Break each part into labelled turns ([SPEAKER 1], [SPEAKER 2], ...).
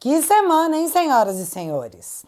[SPEAKER 1] Que semana, hein, senhoras e senhores?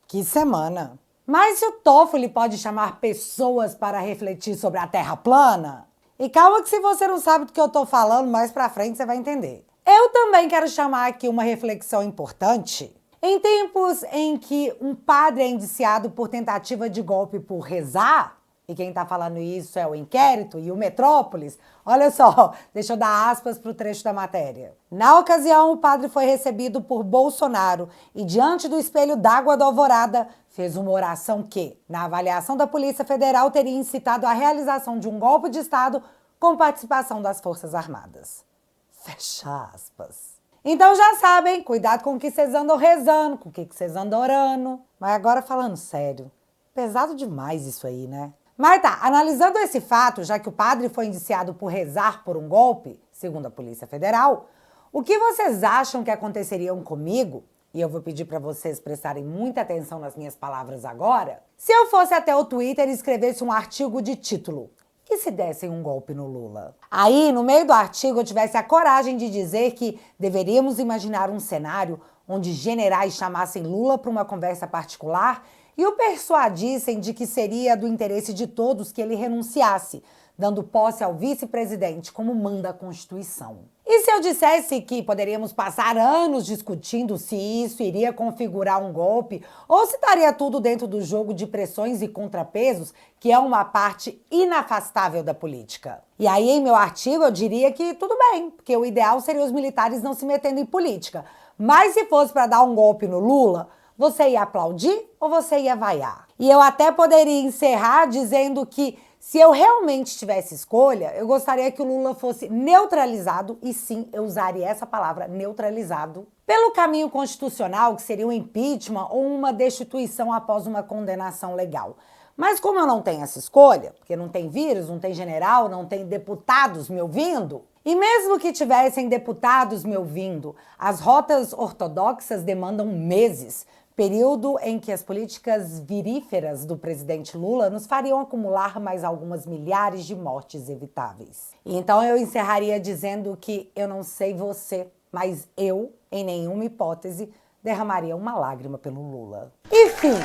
[SPEAKER 1] Que semana. Mas se o Toffoli pode chamar pessoas para refletir sobre a Terra plana? E calma que se você não sabe do que eu tô falando, mais pra frente você vai entender. Eu também quero chamar aqui uma reflexão importante. Em tempos em que um padre é indiciado por tentativa de golpe por rezar, e quem tá falando isso é o Inquérito e o Metrópolis, olha só, deixa eu dar aspas pro trecho da matéria. Na ocasião, o padre foi recebido por Bolsonaro e, diante do espelho d'água da Alvorada, fez uma oração que, na avaliação da Polícia Federal, teria incitado a realização de um golpe de Estado com participação das Forças Armadas. Fecha aspas. Então já sabem, cuidado com o que vocês andam rezando, com o que vocês andam orando. Mas agora falando sério, pesado demais isso aí, né? Mas tá, analisando esse fato, já que o padre foi indiciado por rezar por um golpe, segundo a Polícia Federal, o que vocês acham que aconteceriam comigo? E eu vou pedir para vocês prestarem muita atenção nas minhas palavras agora. Se eu fosse até o Twitter e escrevesse um artigo de título: e se dessem um golpe no Lula? Aí, no meio do artigo, eu tivesse a coragem de dizer que deveríamos imaginar um cenário onde generais chamassem Lula para uma conversa particular e o persuadissem de que seria do interesse de todos que ele renunciasse, dando posse ao vice-presidente, como manda a Constituição. E se eu dissesse que poderíamos passar anos discutindo se isso iria configurar um golpe ou se estaria tudo dentro do jogo de pressões e contrapesos, que é uma parte inafastável da política? E aí, em meu artigo, eu diria que tudo bem, porque o ideal seria os militares não se metendo em política. Mas se fosse para dar um golpe no Lula, você ia aplaudir ou você ia vaiar? E eu até poderia encerrar dizendo que, se eu realmente tivesse escolha, eu gostaria que o Lula fosse neutralizado, e sim, eu usaria essa palavra, neutralizado, pelo caminho constitucional, que seria um impeachment ou uma destituição após uma condenação legal. Mas como eu não tenho essa escolha, porque não tem vírus, não tem general, não tem deputados me ouvindo, e mesmo que tivessem deputados me ouvindo, as rotas ortodoxas demandam meses, período em que as políticas viríferas do presidente Lula nos fariam acumular mais algumas milhares de mortes evitáveis. E então eu encerraria dizendo que eu não sei você, mas eu, em nenhuma hipótese, derramaria uma lágrima pelo Lula. Enfim.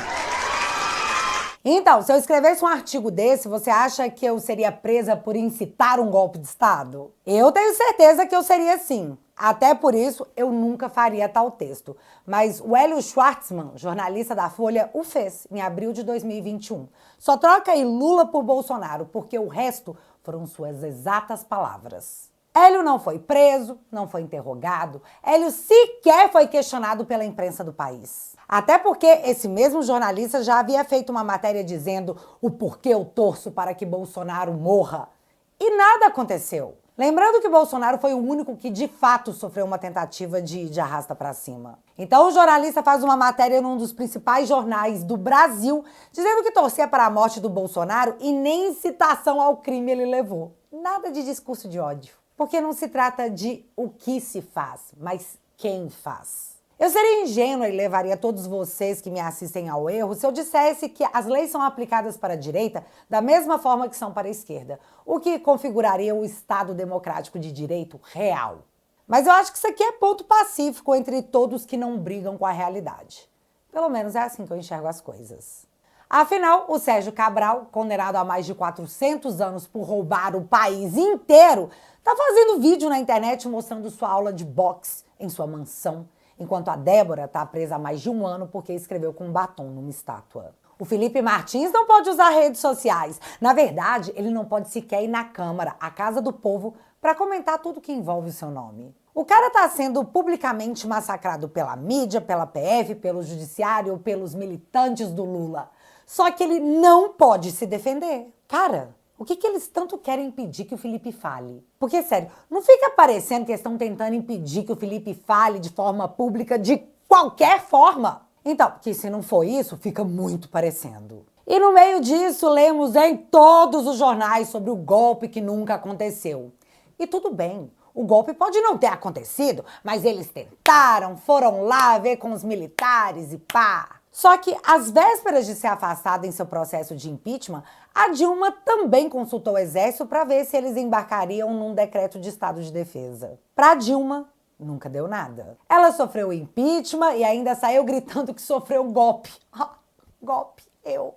[SPEAKER 1] Então, se eu escrevesse um artigo desse, você acha que eu seria presa por incitar um golpe de Estado? Eu tenho certeza que eu seria sim. Até por isso, eu nunca faria tal texto. Mas o Hélio Schwartzman, jornalista da Folha, o fez em abril de 2021. Só troca aí Lula por Bolsonaro, porque o resto foram suas exatas palavras. Hélio não foi preso, não foi interrogado, Hélio sequer foi questionado pela imprensa do país. Até porque esse mesmo jornalista já havia feito uma matéria dizendo o porquê eu torço para que Bolsonaro morra. E nada aconteceu. Lembrando que Bolsonaro foi o único que de fato sofreu uma tentativa de arrasta para cima. Então o jornalista faz uma matéria num dos principais jornais do Brasil, dizendo que torcia para a morte do Bolsonaro e nem incitação ao crime ele levou. Nada de discurso de ódio. Porque não se trata de o que se faz, mas quem faz. Eu seria ingênua e levaria todos vocês que me assistem ao erro se eu dissesse que as leis são aplicadas para a direita da mesma forma que são para a esquerda, o que configuraria o Estado democrático de direito real. Mas eu acho que isso aqui é ponto pacífico entre todos que não brigam com a realidade. Pelo menos é assim que eu enxergo as coisas. Afinal, o Sérgio Cabral, condenado a mais de 400 anos por roubar o país inteiro, tá fazendo vídeo na internet mostrando sua aula de boxe em sua mansão, enquanto a Débora tá presa há mais de um ano porque escreveu com um batom numa estátua. O Felipe Martins não pode usar redes sociais. Na verdade, ele não pode sequer ir na Câmara, a Casa do Povo, para comentar tudo que envolve o seu nome. O cara tá sendo publicamente massacrado pela mídia, pela PF, pelo judiciário, pelos militantes do Lula. Só que ele não pode se defender. Cara, o que eles tanto querem impedir que o Felipe fale? Porque, sério, não fica parecendo que eles estão tentando impedir que o Felipe fale de forma pública de qualquer forma? Então, que se não for isso, fica muito parecendo. E no meio disso, lemos em todos os jornais sobre o golpe que nunca aconteceu. E tudo bem, o golpe pode não ter acontecido, mas eles tentaram, foram lá ver com os militares e pá. Só que, às vésperas de ser afastada em seu processo de impeachment, a Dilma também consultou o Exército para ver se eles embarcariam num decreto de estado de defesa. Para Dilma, Nunca deu nada. Ela sofreu impeachment e ainda saiu gritando que sofreu golpe. Golpe, eu.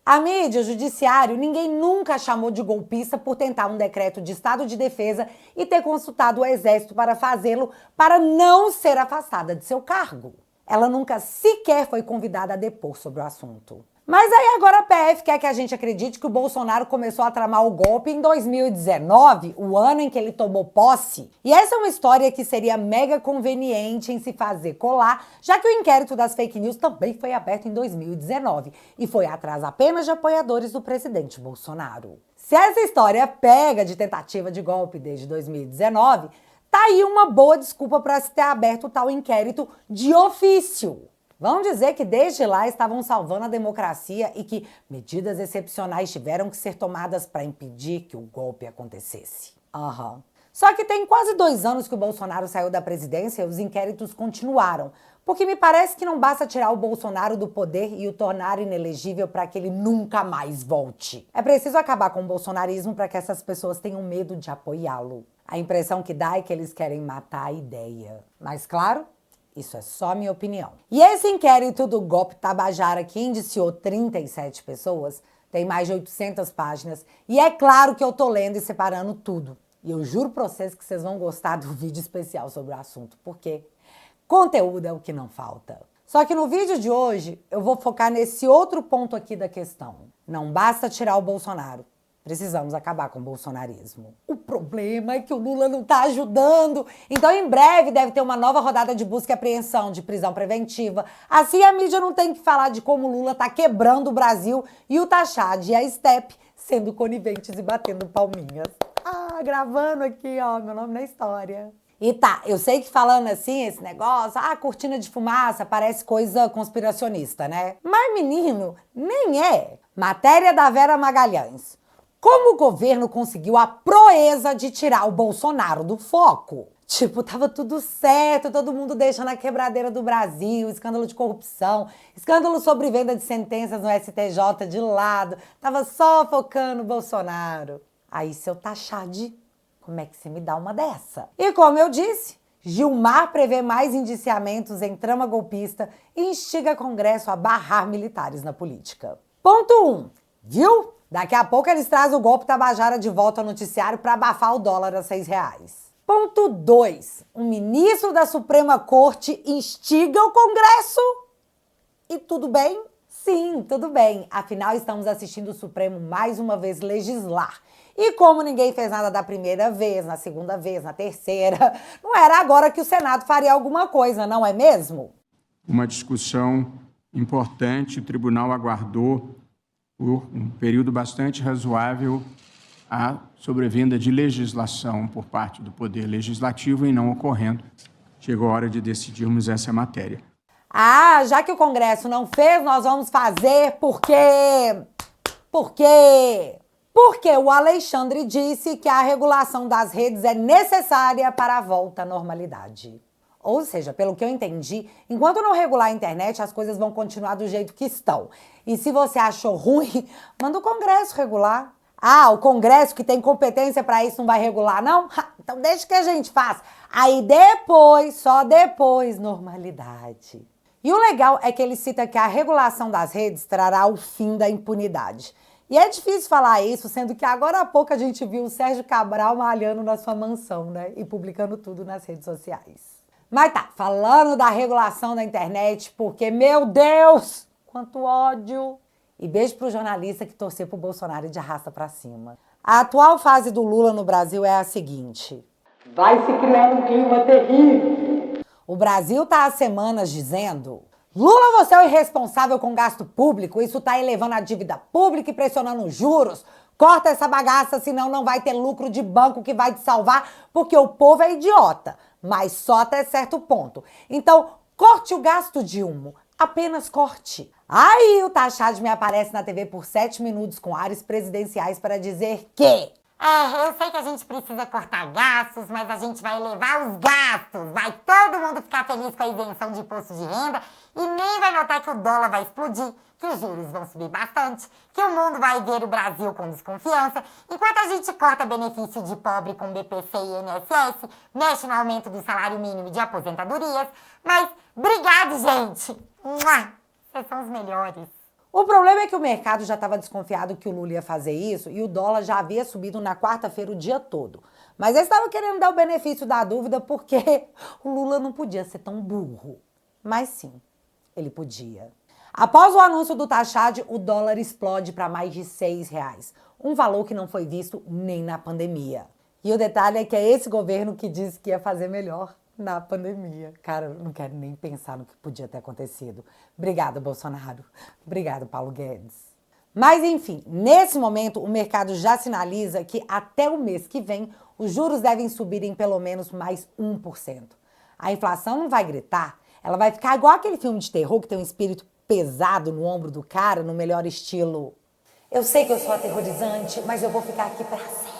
[SPEAKER 1] A mídia, o judiciário, ninguém nunca a chamou de golpista por tentar um decreto de estado de defesa e ter consultado o exército para fazê-lo para não ser afastada de seu cargo. Ela nunca sequer foi convidada a depor sobre o assunto. Mas aí agora a PF quer que a gente acredite que o Bolsonaro começou a tramar o golpe em 2019, o ano em que ele tomou posse. E essa é uma história que seria mega conveniente em se fazer colar, já que o inquérito das fake news também foi aberto em 2019 e foi atrás apenas de apoiadores do presidente Bolsonaro. Se essa história pega de tentativa de golpe desde 2019, tá aí uma boa desculpa para se ter aberto tal inquérito de ofício. Vão dizer que desde lá estavam salvando a democracia e que medidas excepcionais tiveram que ser tomadas para impedir que o golpe acontecesse. Só que tem quase 2 anos que o Bolsonaro saiu da presidência e os inquéritos continuaram, porque me parece que não basta tirar o Bolsonaro do poder e o tornar inelegível para que ele nunca mais volte. É preciso acabar com o bolsonarismo para que essas pessoas tenham medo de apoiá-lo. A impressão que dá é que eles querem matar a ideia. Mas claro, isso é só minha opinião. E esse inquérito do golpe Tabajara, que indiciou 37 pessoas, tem mais de 800 páginas. E é claro que eu tô lendo e separando tudo. E eu juro pra vocês que vocês vão gostar do vídeo especial sobre o assunto, porque conteúdo é o que não falta. Só que no vídeo de hoje, eu vou focar nesse outro ponto aqui da questão. Não basta tirar o Bolsonaro. Precisamos acabar com o bolsonarismo. O problema é que o Lula não tá ajudando. Então, em breve, deve ter uma nova rodada de busca e apreensão, de prisão preventiva. Assim, a mídia não tem que falar de como o Lula tá quebrando o Brasil e o Tachad e a Step sendo coniventes e batendo palminhas. Gravando aqui, ó, meu nome na história. E tá, eu sei que falando assim, esse negócio, cortina de fumaça, parece coisa conspiracionista, né? Mas, menino, nem é. Matéria da Vera Magalhães. Como o governo conseguiu a proeza de tirar o Bolsonaro do foco? Tipo, tava tudo certo, todo mundo deixando a quebradeira do Brasil, escândalo de corrupção, escândalo sobre venda de sentenças no STJ de lado, tava só focando o Bolsonaro. Aí, seu Tachad, como é que você me dá uma dessa? E como eu disse, Gilmar prevê mais indiciamentos em trama golpista e instiga Congresso a barrar militares na política. Ponto 1. Viu? Daqui a pouco eles trazem o golpe Tabajara de volta ao noticiário para abafar o dólar a R$6. Ponto 2. Um ministro da Suprema Corte instiga o Congresso? E tudo bem? Sim, tudo bem. Afinal, estamos assistindo o Supremo mais uma vez legislar. E como ninguém fez nada da primeira vez, na segunda vez, na terceira, não era agora que o Senado faria alguma coisa, não é mesmo?
[SPEAKER 2] Uma discussão importante, o tribunal aguardou por um período bastante razoável a sobrevinda de legislação por parte do Poder Legislativo e não ocorrendo. Chegou a hora de decidirmos essa matéria.
[SPEAKER 1] Já que o Congresso não fez, nós vamos fazer por quê? Por quê? Porque o Alexandre disse que a regulação das redes é necessária para a volta à normalidade. Ou seja, pelo que eu entendi, enquanto não regular a internet, as coisas vão continuar do jeito que estão. E se você achou ruim, manda o Congresso regular. O Congresso que tem competência para isso não vai regular, não? Então deixa que a gente faça. Aí depois, só depois, normalidade. E o legal é que ele cita que a regulação das redes trará o fim da impunidade. E é difícil falar isso, sendo que agora há pouco a gente viu o Sérgio Cabral malhando na sua mansão, né? E publicando tudo nas redes sociais. Mas tá, falando da regulação da internet, porque, meu Deus, quanto ódio. E beijo pro jornalista que torceu pro Bolsonaro e de arrasta pra cima. A atual fase do Lula no Brasil é a seguinte. Vai se criar um clima terrível. O Brasil tá há semanas dizendo: Lula, você é o irresponsável com gasto público, isso tá elevando a dívida pública e pressionando os juros. Corta essa bagaça, senão não vai ter lucro de banco que vai te salvar, porque o povo é idiota. Mas só até certo ponto. Então, corte o gasto, Dilma. Apenas corte. Aí o Tachad me aparece na TV por 7 minutos com ares presidenciais para dizer que
[SPEAKER 3] Eu sei que a gente precisa cortar gastos, mas a gente vai elevar os gastos. Vai todo mundo ficar feliz com a isenção de imposto de renda e nem vai notar que o dólar vai explodir, que os juros vão subir bastante, que o mundo vai ver o Brasil com desconfiança, enquanto a gente corta benefício de pobre com BPC e INSS, mexe no aumento do salário mínimo e de aposentadorias. Mas, obrigado, gente! Vocês são os melhores.
[SPEAKER 1] O problema é que o mercado já estava desconfiado que o Lula ia fazer isso e o dólar já havia subido na quarta-feira o dia todo. Mas eles estavam querendo dar o benefício da dúvida porque o Lula não podia ser tão burro. Mas sim, ele podia. Após o anúncio do taxade, o dólar explode para mais de R$6, um valor que não foi visto nem na pandemia. E o detalhe é que é esse governo que disse que ia fazer melhor na pandemia. Cara, eu não quero nem pensar no que podia ter acontecido. Obrigada, Bolsonaro. Obrigado, Paulo Guedes. Mas, enfim, nesse momento, o mercado já sinaliza que até o mês que vem, os juros devem subir em pelo menos mais 1%. A inflação não vai gritar, ela vai ficar igual aquele filme de terror que tem um espírito pesado no ombro do cara, no melhor estilo. Eu sei que eu sou aterrorizante, mas eu vou ficar aqui pra sempre.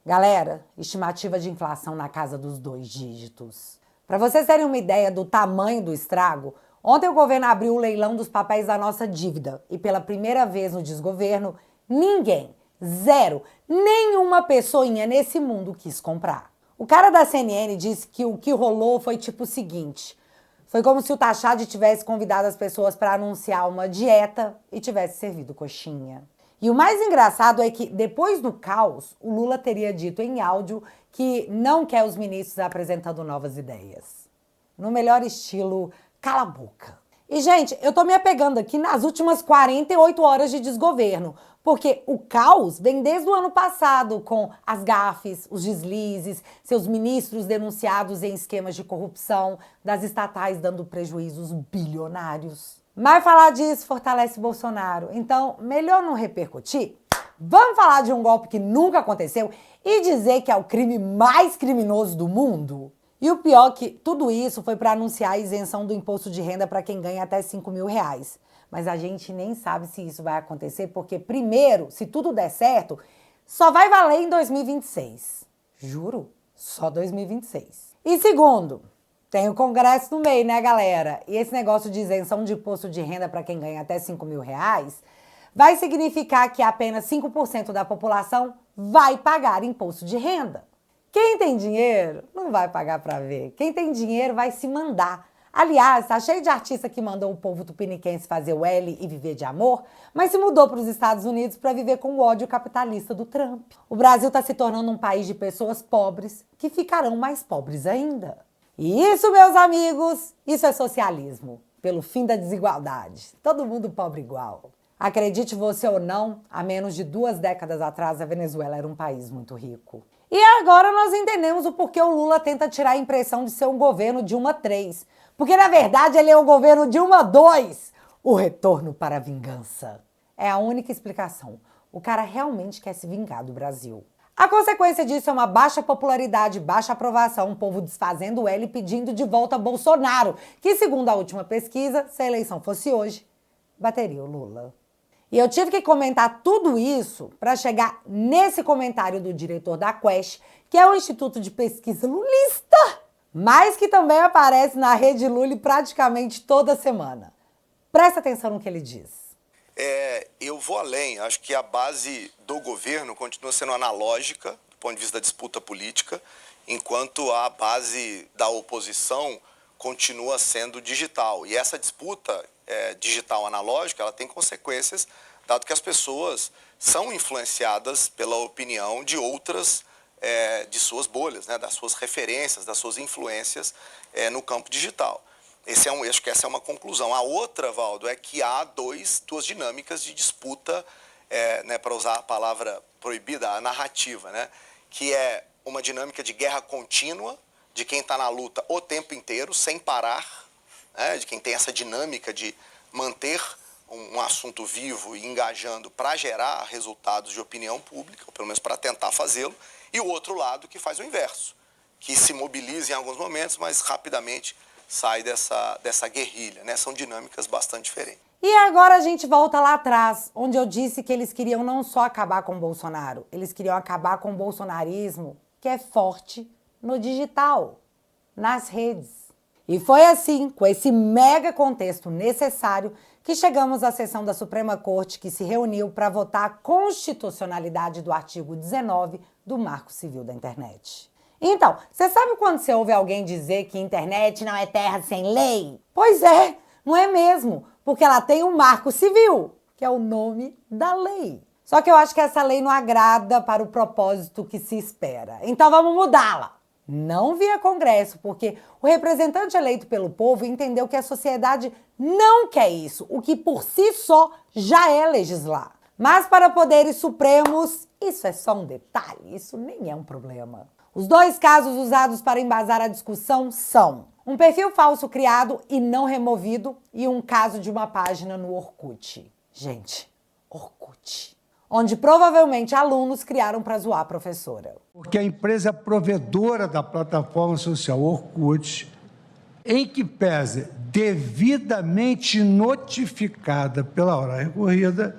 [SPEAKER 1] Galera, estimativa de inflação na casa dos 2 dígitos. Para vocês terem uma ideia do tamanho do estrago, ontem o governo abriu o leilão dos papéis da nossa dívida e pela primeira vez no desgoverno, ninguém, zero, nenhuma pessoinha nesse mundo quis comprar. O cara da CNN disse que o que rolou foi tipo o seguinte: foi como se o Taxade tivesse convidado as pessoas para anunciar uma dieta e tivesse servido coxinha. E o mais engraçado é que, depois do caos, o Lula teria dito em áudio que não quer os ministros apresentando novas ideias. No melhor estilo, cala a boca. E, gente, eu tô me apegando aqui nas últimas 48 horas de desgoverno, porque o caos vem desde o ano passado, com as gafes, os deslizes, seus ministros denunciados em esquemas de corrupção, das estatais dando prejuízos bilionários. Mas falar disso fortalece Bolsonaro, então melhor não repercutir. Vamos falar de um golpe que nunca aconteceu e dizer que é o crime mais criminoso do mundo? E o pior é que tudo isso foi para anunciar a isenção do imposto de renda para quem ganha até R$5.000. Mas a gente nem sabe se isso vai acontecer, porque primeiro, se tudo der certo, só vai valer em 2026. Juro, só 2026. E segundo, tem o Congresso no meio, né, galera? E esse negócio de isenção de imposto de renda para quem ganha até R$5.000 vai significar que apenas 5% da população vai pagar imposto de renda. Quem tem dinheiro não vai pagar para ver. Quem tem dinheiro vai se mandar. Aliás, tá cheio de artista que mandou o povo tupiniquense fazer o L e viver de amor, mas se mudou para os Estados Unidos para viver com o ódio capitalista do Trump. O Brasil está se tornando um país de pessoas pobres que ficarão mais pobres ainda. E isso, meus amigos, isso é socialismo, pelo fim da desigualdade. Todo mundo pobre igual. Acredite você ou não, há menos de 2 décadas atrás, a Venezuela era um país muito rico. E agora nós entendemos o porquê o Lula tenta tirar a impressão de ser um governo Dilma III. Porque, na verdade, ele é o governo Dilma II, o retorno para a vingança. É a única explicação. O cara realmente quer se vingar do Brasil. A consequência disso é uma baixa popularidade, baixa aprovação, um povo desfazendo o L e pedindo de volta Bolsonaro, que, segundo a última pesquisa, se a eleição fosse hoje, bateria o Lula. E eu tive que comentar tudo isso para chegar nesse comentário do diretor da Quest, que é o Instituto de Pesquisa Lulista, mas que também aparece na Rede Lula praticamente toda semana. Presta atenção no que ele diz.
[SPEAKER 4] Eu vou além. Acho que a base do governo continua sendo analógica, do ponto de vista da disputa política, enquanto a base da oposição continua sendo digital. E essa disputa digital analógica, ela tem consequências, dado que as pessoas são influenciadas pela opinião de outras, de suas bolhas, né, das suas referências, das suas influências no campo digital. Acho que essa é uma conclusão. A outra, Valdo, é que há duas dinâmicas de disputa, para usar a palavra proibida, a narrativa, né, que é uma dinâmica de guerra contínua, de quem está na luta o tempo inteiro, sem parar, né, de quem tem essa dinâmica de manter um assunto vivo e engajando para gerar resultados de opinião pública, ou pelo menos para tentar fazê-lo, e o outro lado que faz o inverso, que se mobiliza em alguns momentos, mas rapidamente sai dessa guerrilha, né? São dinâmicas bastante diferentes.
[SPEAKER 1] E agora a gente volta lá atrás, onde eu disse que eles queriam não só acabar com o Bolsonaro, eles queriam acabar com o bolsonarismo, que é forte no digital, nas redes. E foi assim, com esse mega contexto necessário, que chegamos à sessão da Suprema Corte que se reuniu para votar a constitucionalidade do artigo 19 do Marco Civil da Internet. Então, você sabe quando você ouve alguém dizer que internet não é terra sem lei? Pois é, não é mesmo, porque ela tem um Marco Civil, que é o nome da lei. Só que eu acho que essa lei não agrada para o propósito que se espera. Então vamos mudá-la. Não via Congresso, porque o representante eleito pelo povo entendeu que a sociedade não quer isso, o que por si só já é legislar. Mas para poderes supremos, isso é só um detalhe, isso nem é um problema. Os dois casos usados para embasar a discussão são um perfil falso criado e não removido e um caso de uma página no Orkut. Gente, Orkut. Onde provavelmente alunos criaram para zoar a professora.
[SPEAKER 5] Porque a empresa provedora da plataforma social Orkut, em que pese devidamente notificada pela hora recorrida,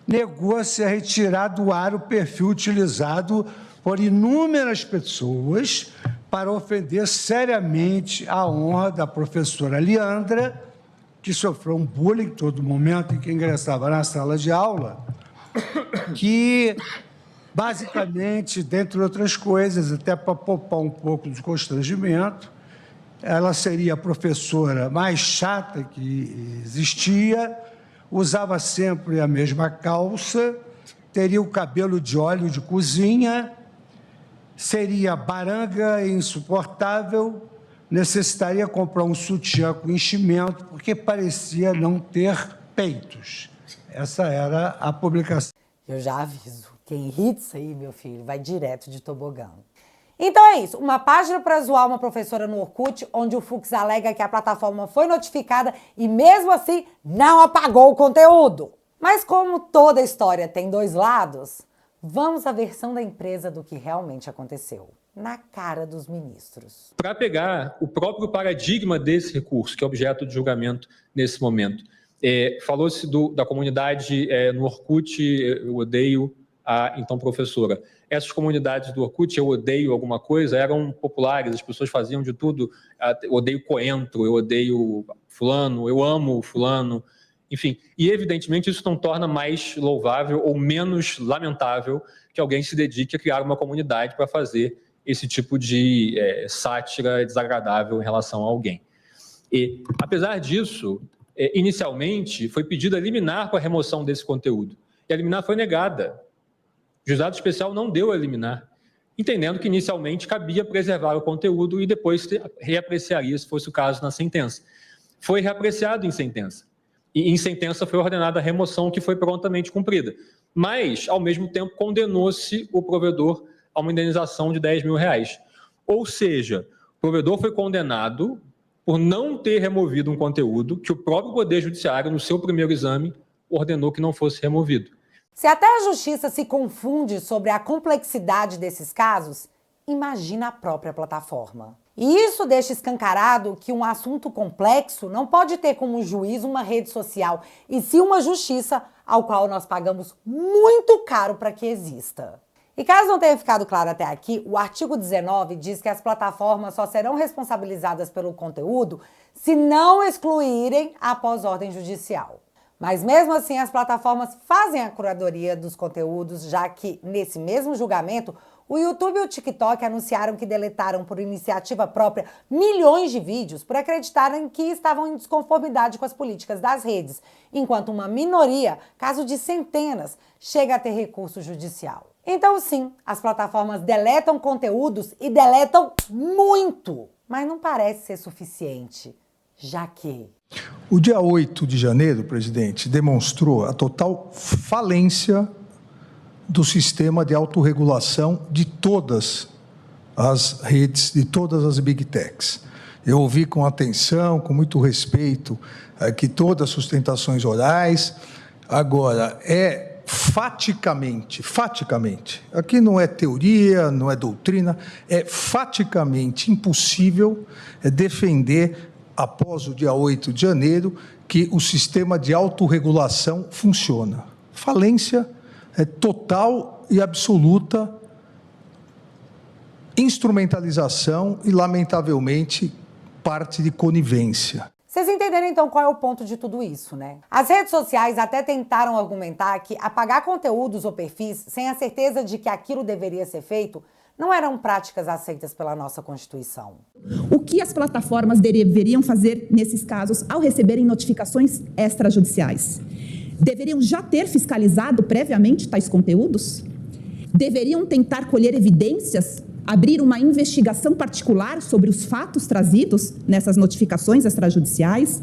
[SPEAKER 5] negou-se a retirar do ar o perfil utilizado por inúmeras pessoas para ofender seriamente a honra da professora Leandra, que sofreu um bullying todo momento em que ingressava na sala de aula, que, basicamente, dentre outras coisas, até para poupar um pouco de constrangimento, ela seria a professora mais chata que existia, usava sempre a mesma calça, teria o cabelo de óleo de cozinha, seria baranga e insuportável, necessitaria comprar um sutiã com enchimento, porque parecia não ter peitos. Essa era a publicação.
[SPEAKER 1] Eu já aviso, quem irrita isso aí, meu filho, vai direto de tobogã. Então é isso, uma página para zoar uma professora no Orkut, onde o Fux alega que a plataforma foi notificada e mesmo assim não apagou o conteúdo. Mas como toda história tem dois lados, vamos à versão da empresa do que realmente aconteceu, na cara dos ministros.
[SPEAKER 6] Para pegar o próprio paradigma desse recurso, que é objeto de julgamento nesse momento, falou-se da comunidade no Orkut, eu odeio a então professora. Essas comunidades do Orkut, eu odeio alguma coisa, eram populares, as pessoas faziam de tudo, eu odeio coentro, eu odeio fulano, eu amo fulano, enfim. E, evidentemente, isso não torna mais louvável ou menos lamentável que alguém se dedique a criar uma comunidade para fazer esse tipo de sátira desagradável em relação a alguém. E, apesar disso, inicialmente foi pedido a liminar para a remoção desse conteúdo. E a liminar foi negada. O juizado especial não deu a liminar, entendendo que inicialmente cabia preservar o conteúdo e depois reapreciaria, se fosse o caso, na sentença. Foi reapreciado em sentença. E em sentença foi ordenada a remoção, que foi prontamente cumprida. Mas, ao mesmo tempo, condenou-se o provedor a uma indenização de R$10 mil. Ou seja, o provedor foi condenado por não ter removido um conteúdo que o próprio Poder Judiciário, no seu primeiro exame, ordenou que não fosse removido.
[SPEAKER 1] Se até a justiça se confunde sobre a complexidade desses casos, imagina a própria plataforma. E isso deixa escancarado que um assunto complexo não pode ter como juiz uma rede social, e sim uma justiça ao qual nós pagamos muito caro para que exista. E caso não tenha ficado claro até aqui, o artigo 19 diz que as plataformas só serão responsabilizadas pelo conteúdo se não excluírem após ordem judicial. Mas mesmo assim, as plataformas fazem a curadoria dos conteúdos, já que, nesse mesmo julgamento, o YouTube e o TikTok anunciaram que deletaram por iniciativa própria milhões de vídeos por acreditarem que estavam em desconformidade com as políticas das redes, enquanto uma minoria, caso de centenas, chega a ter recurso judicial. Então sim, as plataformas deletam conteúdos e deletam muito, mas não parece ser suficiente, já que...
[SPEAKER 7] O dia 8 de janeiro, presidente, demonstrou a total falência do sistema de autorregulação de todas as redes, de todas as big techs. Eu ouvi com atenção, com muito respeito, aqui todas as sustentações orais. Agora, faticamente, aqui não é teoria, não é doutrina, é faticamente impossível defender após o dia 8 de janeiro, que o sistema de autorregulação funciona. Falência total e absoluta, instrumentalização e, lamentavelmente, parte de conivência.
[SPEAKER 1] Vocês entenderam então qual é o ponto de tudo isso, né? As redes sociais até tentaram argumentar que apagar conteúdos ou perfis sem a certeza de que aquilo deveria ser feito não eram práticas aceitas pela nossa Constituição.
[SPEAKER 8] O que as plataformas deveriam fazer nesses casos ao receberem notificações extrajudiciais? Deveriam já ter fiscalizado previamente tais conteúdos? Deveriam tentar colher evidências, abrir uma investigação particular sobre os fatos trazidos nessas notificações extrajudiciais?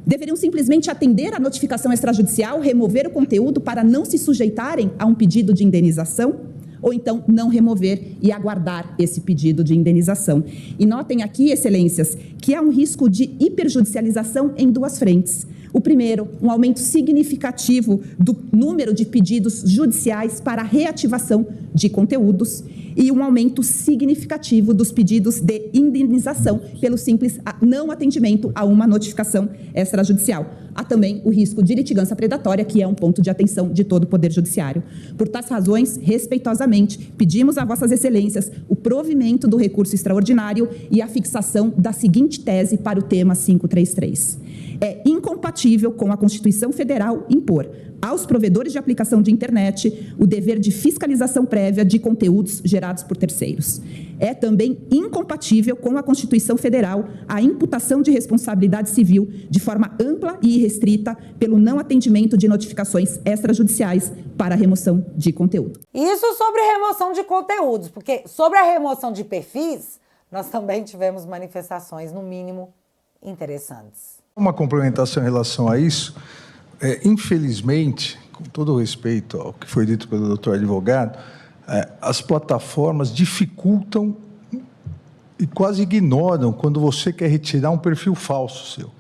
[SPEAKER 8] Deveriam simplesmente atender à notificação extrajudicial, remover o conteúdo para não se sujeitarem a um pedido de indenização? Ou então não remover e aguardar esse pedido de indenização. E notem aqui, excelências, que há um risco de hiperjudicialização em duas frentes. O primeiro, um aumento significativo do número de pedidos judiciais para reativação de conteúdos e um aumento significativo dos pedidos de indenização pelo simples não atendimento a uma notificação extrajudicial. Há também o risco de litigância predatória, que é um ponto de atenção de todo o Poder Judiciário. Por tais razões, respeitosamente, pedimos a vossas excelências o provimento do recurso extraordinário e a fixação da seguinte tese para o tema 533. É incompatível com a Constituição Federal impor aos provedores de aplicação de internet o dever de fiscalização prévia de conteúdos gerados por terceiros. É também incompatível com a Constituição Federal a imputação de responsabilidade civil de forma ampla e irrestrita pelo não atendimento de notificações extrajudiciais para a remoção de conteúdo.
[SPEAKER 1] Isso sobre remoção de conteúdos, porque sobre a remoção de perfis, nós também tivemos manifestações, no mínimo, interessantes.
[SPEAKER 7] Uma complementação em relação a isso, infelizmente, com todo o respeito ao que foi dito pelo doutor advogado, as plataformas dificultam e quase ignoram quando você quer retirar um perfil falso seu.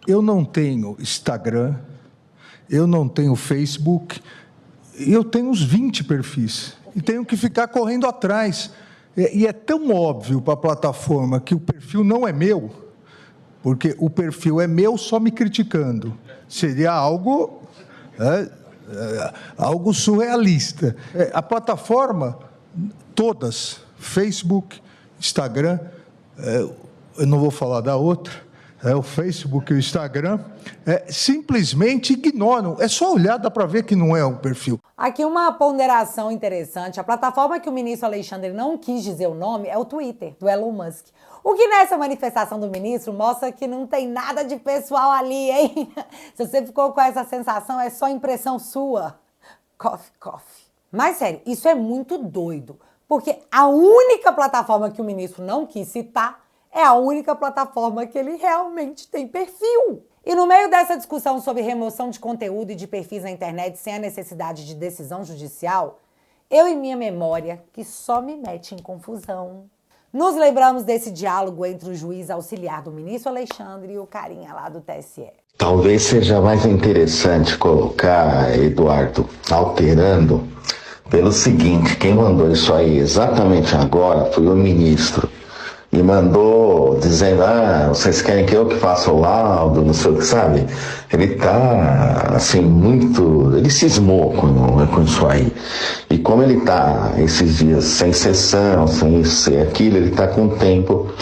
[SPEAKER 7] Eu não tenho Instagram, eu não tenho Facebook, eu tenho uns 20 perfis e tenho que ficar correndo atrás. E é tão óbvio para a plataforma que o perfil não é meu, porque o perfil é meu só me criticando. Seria algo surrealista. A plataforma, todas, Facebook, Instagram, eu não vou falar da outra, o Facebook e o Instagram, simplesmente ignoram. É só olhar, dá para ver que não é um perfil.
[SPEAKER 1] Aqui uma ponderação interessante. A plataforma que o ministro Alexandre não quis dizer o nome é o Twitter, do Elon Musk. O que nessa manifestação do ministro mostra que não tem nada de pessoal ali, hein? Se você ficou com essa sensação, é só impressão sua. Coffee, coffee. Mas sério, isso é muito doido, porque a única plataforma que o ministro não quis citar é a única plataforma que ele realmente tem perfil. E no meio dessa discussão sobre remoção de conteúdo e de perfis na internet sem a necessidade de decisão judicial, eu e minha memória, que só me mete em confusão, nos lembramos desse diálogo entre o juiz auxiliar do ministro Alexandre e o carinha lá do TSE.
[SPEAKER 9] Talvez seja mais interessante colocar, Eduardo, alterando, pelo seguinte: quem mandou isso aí exatamente agora foi o ministro. E mandou dizendo, vocês querem que eu que faça o laudo, não sei o que, sabe? Ele tá, assim, muito... Ele cismou com isso aí. E como ele tá, esses dias, sem sessão, sem isso, sem aquilo, ele tá com tempo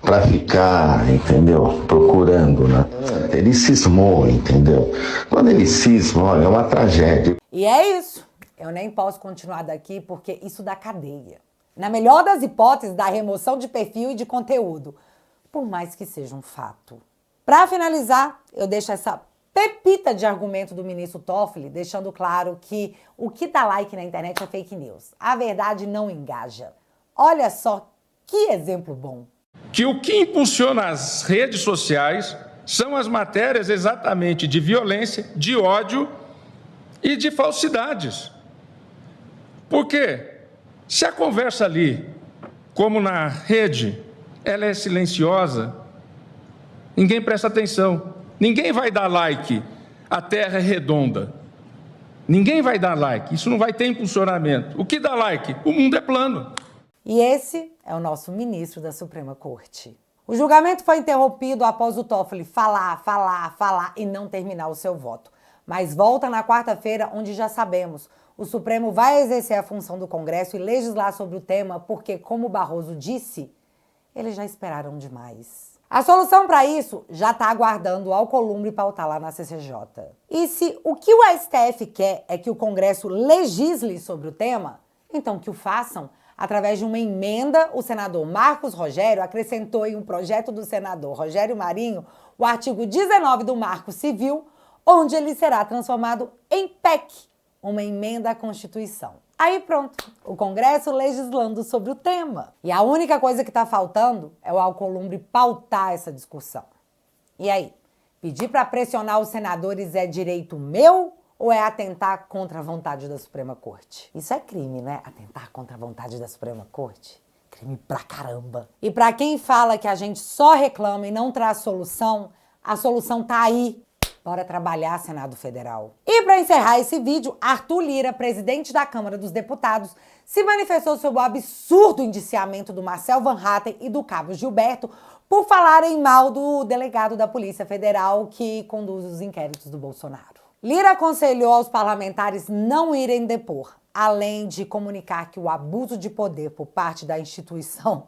[SPEAKER 9] para ficar, entendeu? Procurando, né? Ele cismou, entendeu? Quando ele cisma, olha, é uma tragédia.
[SPEAKER 1] E é isso. Eu nem posso continuar daqui porque isso dá cadeia. Na melhor das hipóteses, da remoção de perfil e de conteúdo, por mais que seja um fato. Para finalizar, eu deixo essa pepita de argumento do ministro Toffoli, deixando claro que o que dá like na internet é fake news. A verdade não engaja. Olha só que exemplo bom.
[SPEAKER 10] Que o que impulsiona as redes sociais são as matérias exatamente de violência, de ódio e de falsidades. Por quê? Se a conversa ali, como na rede, ela é silenciosa, ninguém presta atenção, ninguém vai dar like, a terra é redonda, ninguém vai dar like, isso não vai ter impulsionamento. O que dá like? O mundo é plano.
[SPEAKER 1] E esse é o nosso ministro da Suprema Corte. O julgamento foi interrompido após o Toffoli falar e não terminar o seu voto. Mas volta na quarta-feira, onde já sabemos, o Supremo vai exercer a função do Congresso e legislar sobre o tema, porque, como o Barroso disse, eles já esperaram demais. A solução para isso já está aguardando o Alcolumbre pautar lá na CCJ. E se o que o STF quer é que o Congresso legisle sobre o tema, então que o façam. Através de uma emenda, o senador Marcos Rogério acrescentou em um projeto do senador Rogério Marinho o artigo 19 do Marco Civil, onde ele será transformado em PEC, uma emenda à Constituição. Aí pronto, o Congresso legislando sobre o tema. E a única coisa que está faltando é o Alcolumbre pautar essa discussão. E aí, pedir para pressionar os senadores é direito meu ou é atentar contra a vontade da Suprema Corte? Isso é crime, né? Atentar contra a vontade da Suprema Corte? Crime pra caramba. E pra quem fala que a gente só reclama e não traz solução, a solução tá aí. Bora trabalhar, Senado Federal. E para encerrar esse vídeo, Arthur Lira, presidente da Câmara dos Deputados, se manifestou sobre o absurdo indiciamento do Marcel Van Hatten e do Cabo Gilberto por falarem mal do delegado da Polícia Federal que conduz os inquéritos do Bolsonaro. Lira aconselhou aos parlamentares não irem depor, além de comunicar que o abuso de poder por parte da instituição,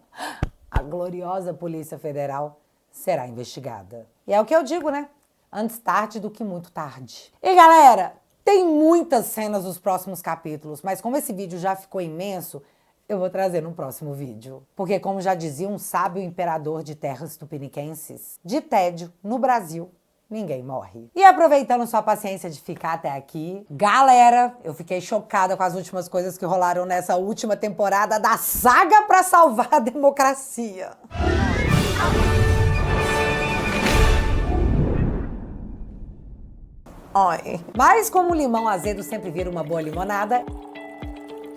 [SPEAKER 1] a gloriosa Polícia Federal, será investigada. E é o que eu digo, né? Antes tarde do que muito tarde. E galera, tem muitas cenas dos próximos capítulos, mas como esse vídeo já ficou imenso, eu vou trazer no próximo vídeo. Porque como já dizia um sábio imperador de terras tupiniquenses, de tédio, no Brasil, ninguém morre. E aproveitando sua paciência de ficar até aqui, galera, eu fiquei chocada com as últimas coisas que rolaram nessa última temporada da saga pra salvar a democracia. Oi. Mas como o limão azedo sempre vira uma boa limonada,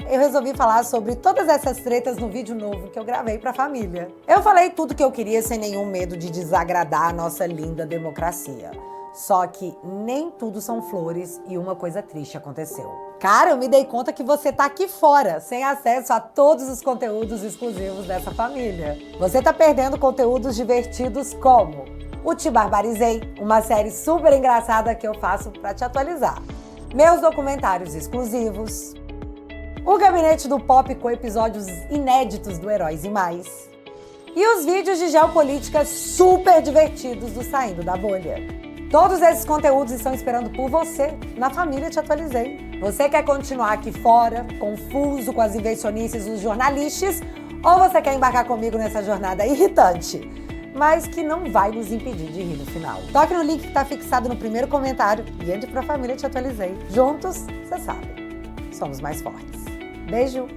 [SPEAKER 1] eu resolvi falar sobre todas essas tretas no vídeo novo que eu gravei pra família. Eu falei tudo que eu queria sem nenhum medo de desagradar a nossa linda democracia. Só que nem tudo são flores e uma coisa triste aconteceu. Cara, eu me dei conta que você tá aqui fora, sem acesso a todos os conteúdos exclusivos dessa família. Você tá perdendo conteúdos divertidos como o Te Barbarizei, uma série super engraçada que eu faço pra te atualizar. Meus documentários exclusivos. O Gabinete do Pop com episódios inéditos do Heróis e Mais. E os vídeos de geopolítica super divertidos do Saindo da Bolha. Todos esses conteúdos estão esperando por você na família Te Atualizei. Você quer continuar aqui fora, confuso com as invencionices dos jornalistas, ou você quer embarcar comigo nessa jornada irritante, mas que não vai nos impedir de rir no final? Toque no link que está fixado no primeiro comentário e entre pra família Te Atualizei. Juntos, você sabe, somos mais fortes. Beijo!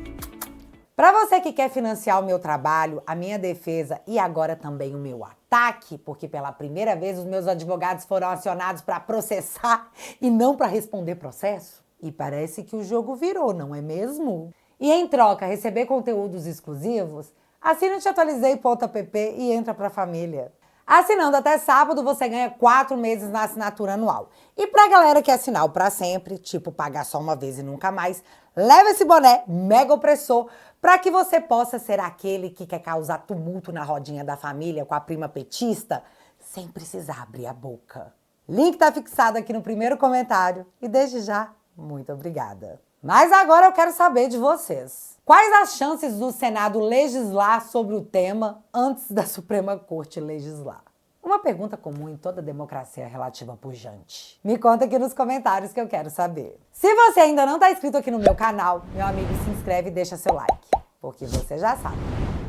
[SPEAKER 1] Para você que quer financiar o meu trabalho, a minha defesa e agora também o meu ataque, porque pela primeira vez os meus advogados foram acionados para processar e não para responder processo, e parece que o jogo virou, não é mesmo? E em troca, receber conteúdos exclusivos, assina o teatualizei.app e entra pra família. Assinando até sábado, você ganha 4 meses na assinatura anual. E pra galera que é assinar o pra sempre, tipo pagar só uma vez e nunca mais, leva esse boné mega opressor pra que você possa ser aquele que quer causar tumulto na rodinha da família com a prima petista, sem precisar abrir a boca. Link tá fixado aqui no primeiro comentário. E desde já, muito obrigada. Mas agora eu quero saber de vocês. Quais as chances do Senado legislar sobre o tema antes da Suprema Corte legislar? Uma pergunta comum em toda democracia relativa pujante. Me conta aqui nos comentários que eu quero saber. Se você ainda não está inscrito aqui no meu canal, meu amigo, se inscreve e deixa seu like. Porque você já sabe.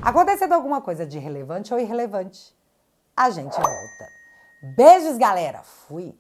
[SPEAKER 1] Acontecendo alguma coisa de relevante ou irrelevante, a gente volta. Beijos, galera. Fui!